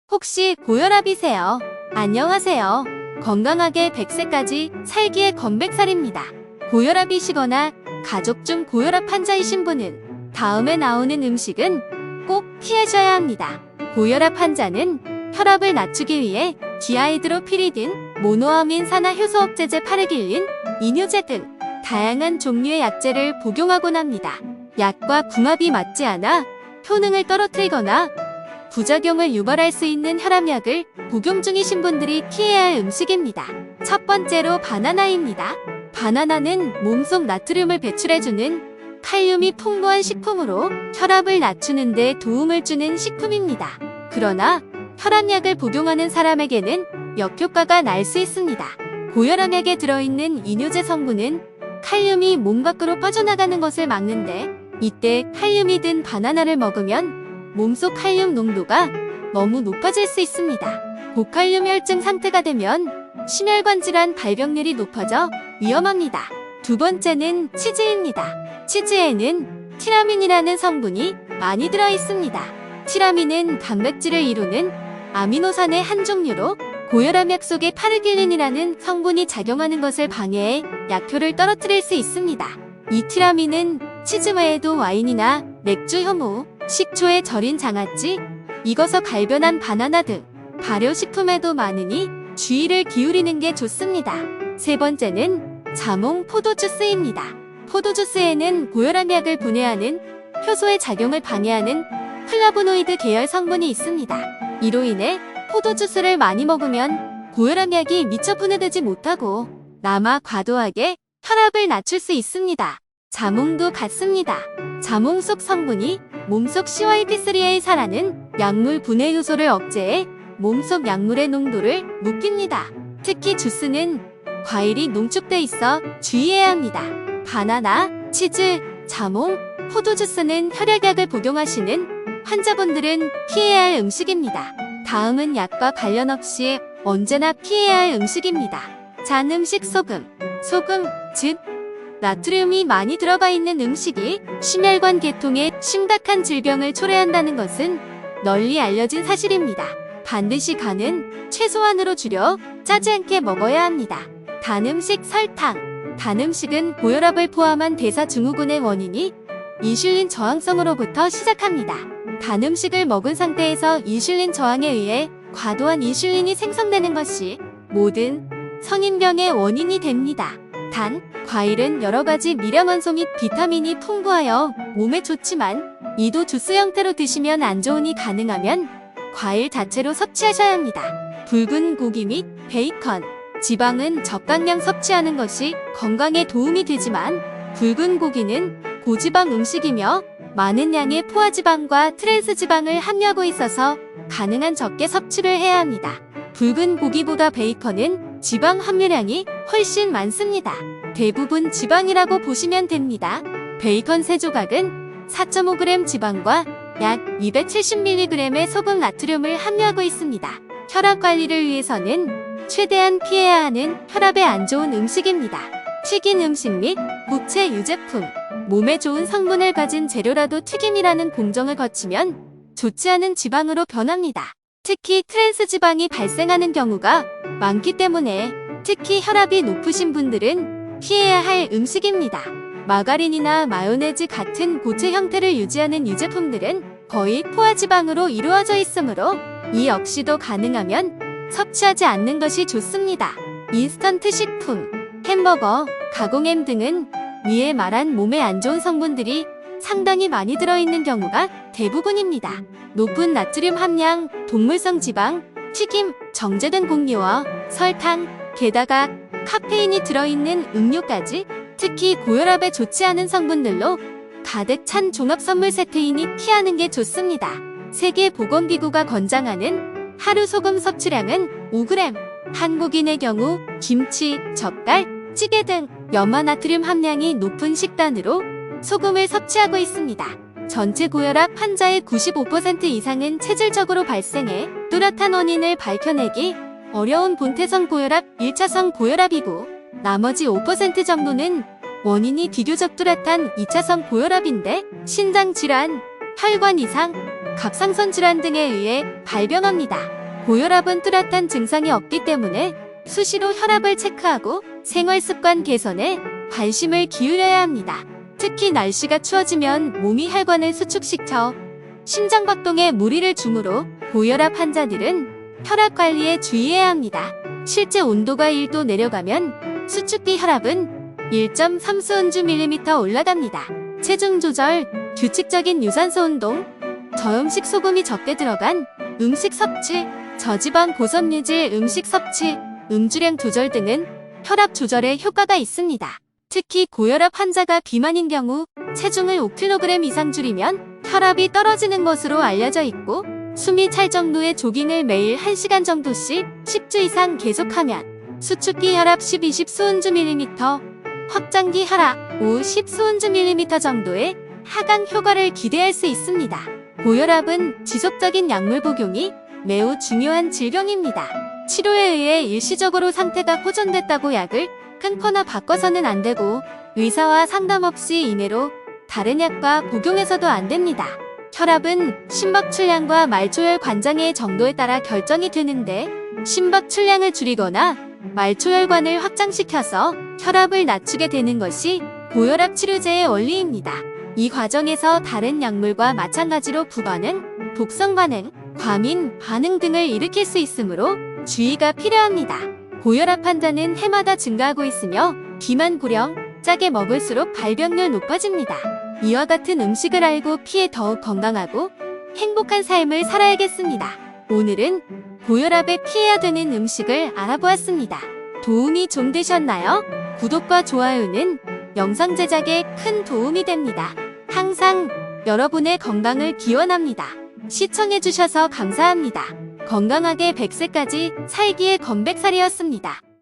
혹시 고혈압이세요? 안녕하세요. 건강하게 100세까지 살기의 건백살입니다. 고혈압이시거나 가족 중 고혈압 환자이신 분은 다음에 나오는 음식은 꼭 피하셔야 합니다. 고혈압 환자는 혈압을 낮추기 위해 디하이드로피리딘, 모노아민 산화 효소 억제제 파르길린, 이뇨제 등 다양한 종류의 약제를 복용하곤 합니다. 약과 궁합이 맞지 않아 효능을 떨어뜨리거나 부작용을 유발할 수 있는 혈압약을 복용 중이신 분들이 피해야 할 음식입니다. 첫 번째로 바나나입니다. 바나나는 몸속 나트륨을 배출해주는 칼륨이 풍부한 식품으로 혈압을 낮추는 데 도움을 주는 식품입니다. 그러나 혈압약을 복용하는 사람에게는 역효과가 날 수 있습니다. 고혈압약에 들어있는 이뇨제 성분은 칼륨이 몸 밖으로 빠져나가는 것을 막는데, 이때 칼륨이 든 바나나를 먹으면 몸속 칼륨 농도가 너무 높아질 수 있습니다. 고칼륨 혈증 상태가 되면 심혈관 질환 발병률이 높아져 위험합니다. 두 번째는 치즈입니다. 치즈에는 티라민이라는 성분이 많이 들어 있습니다. 티라민은 단백질을 이루는 아미노산의 한 종류로 고혈압약 속에 파르길린이라는 성분이 작용하는 것을 방해해 약효를 떨어뜨릴 수 있습니다. 이 티라민은 치즈 외에도 와인이나 맥주 효모, 식초에 절인 장아찌, 익어서 갈변한 바나나 등 발효식품에도 많으니 주의를 기울이는 게 좋습니다. 세 번째는 자몽 포도주스입니다. 포도주스에는 고혈압약을 분해하는 효소의 작용을 방해하는 플라보노이드 계열 성분이 있습니다. 이로 인해 포도주스를 많이 먹으면 고혈압약이 미처 분해되지 못하고 남아 과도하게 혈압을 낮출 수 있습니다. 자몽도 같습니다. 자몽 속 성분이 몸속 CYP3A사라는 약물 분해 요소를 억제해 몸속 약물의 농도를 높입니다. 특히 주스는 과일이 농축돼 있어 주의해야 합니다. 바나나, 치즈, 자몽, 포도주스는 혈압약을 복용하시는 환자분들은 피해야 할 음식입니다. 다음은 약과 관련 없이 언제나 피해야 할 음식입니다. 잔 음식 소금. 소금, 즉 나트륨이 많이 들어가 있는 음식이 심혈관 계통에 심각한 질병을 초래한다는 것은 널리 알려진 사실입니다. 반드시 간은 최소한으로 줄여 짜지 않게 먹어야 합니다. 단 음식 설탕. 단 음식은 고혈압을 포함한 대사증후군의 원인이 인슐린 저항성으로부터 시작합니다. 단 음식을 먹은 상태에서 인슐린 저항에 의해 과도한 인슐린이 생성되는 것이 모든 성인병의 원인이 됩니다. 단, 과일은 여러가지 미량원소 및 비타민이 풍부하여 몸에 좋지만 이도 주스 형태로 드시면 안 좋으니 가능하면 과일 자체로 섭취하셔야 합니다. 붉은 고기 및 베이컨. 지방은 적당량 섭취하는 것이 건강에 도움이 되지만 붉은 고기는 고지방 음식이며 많은 양의 포화지방과 트랜스지방을 함유하고 있어서 가능한 적게 섭취를 해야 합니다. 붉은 고기보다 베이컨은 지방 함유량이 훨씬 많습니다. 대부분 지방이라고 보시면 됩니다. 베이컨 3조각은 4.5g 지방과 약 270mg의 소금 나트륨을 함유하고 있습니다. 혈압 관리를 위해서는 최대한 피해야 하는 혈압에 안 좋은 음식입니다. 튀긴 음식 및 무채 유제품. 몸에 좋은 성분을 가진 재료라도 튀김이라는 공정을 거치면 좋지 않은 지방으로 변합니다. 특히 트랜스지방이 발생하는 경우가 많기 때문에 특히 혈압이 높으신 분들은 피해야 할 음식입니다. 마가린이나 마요네즈 같은 고체 형태를 유지하는 유제품들은 거의 포화지방으로 이루어져 있으므로 이 역시도 가능하면 섭취하지 않는 것이 좋습니다. 인스턴트 식품, 햄버거, 가공햄 등은 위에 말한 몸에 안 좋은 성분들이 상당히 많이 들어있는 경우가 대부분입니다. 높은 나트륨 함량, 동물성 지방, 튀김, 정제된 곡류와 설탕, 게다가 카페인이 들어있는 음료까지 특히 고혈압에 좋지 않은 성분들로 가득 찬 종합선물 세트이니 피하는 게 좋습니다. 세계보건기구가 권장하는 하루 소금 섭취량은 5g, 한국인의 경우 김치, 젓갈, 찌개 등 염화나트륨 함량이 높은 식단으로 소금을 섭취하고 있습니다. 전체 고혈압 환자의 95% 이상은 체질적으로 발생해 뚜렷한 원인을 밝혀내기 어려운 본태성 고혈압, 1차성 고혈압이고 나머지 5% 정도는 원인이 비교적 뚜렷한 2차성 고혈압인데 신장 질환, 혈관 이상, 갑상선 질환 등에 의해 발병합니다. 고혈압은 뚜렷한 증상이 없기 때문에 수시로 혈압을 체크하고 생활습관 개선에 관심을 기울여야 합니다. 특히 날씨가 추워지면 몸이 혈관을 수축시켜 심장박동에 무리를 주므로 고혈압 환자들은 혈압 관리에 주의해야 합니다. 실제 온도가 1도 내려가면 수축기 혈압은 1.3 수은주 밀리미터 올라갑니다. 체중 조절, 규칙적인 유산소 운동, 저음식 소금이 적게 들어간 음식 섭취, 저지방 고섬유질 음식 섭취, 음주량 조절 등은 혈압 조절에 효과가 있습니다. 특히 고혈압 환자가 비만인 경우 체중을 5kg 이상 줄이면 혈압이 떨어지는 것으로 알려져 있고, 숨이 찰 정도의 조깅을 매일 1시간 정도씩 10주 이상 계속하면 수축기 혈압 10-20 수은주 밀리미터, 확장기 혈압 5-10 수은주 밀리미터 정도의 하강 효과를 기대할 수 있습니다. 고혈압은 지속적인 약물 복용이 매우 중요한 질병입니다. 치료에 의해 일시적으로 상태가 호전됐다고 약을 끊거나 바꿔서는 안 되고, 의사와 상담 없이 이내로 다른 약과 복용해서도 안 됩니다. 혈압은 심박 출량과 말초혈 관장의 정도에 따라 결정이 되는데, 심박 출량을 줄이거나 말초혈관을 확장시켜서 혈압을 낮추게 되는 것이 고혈압 치료제의 원리입니다. 이 과정에서 다른 약물과 마찬가지로 부반응, 독성 반응, 과민 반응 등을 일으킬 수 있으므로 주의가 필요합니다. 고혈압 환자는 해마다 증가하고 있으며 비만 고령, 짜게 먹을수록 발병률 높아집니다. 이와 같은 음식을 알고 피해 더욱 건강하고 행복한 삶을 살아야겠습니다. 오늘은 고혈압에 피해야 되는 음식을 알아보았습니다. 도움이 좀 되셨나요? 구독과 좋아요는 영상 제작에 큰 도움이 됩니다. 항상 여러분의 건강을 기원합니다. 시청해주셔서 감사합니다. 건강하게 100세까지 살기의 건백살이었습니다.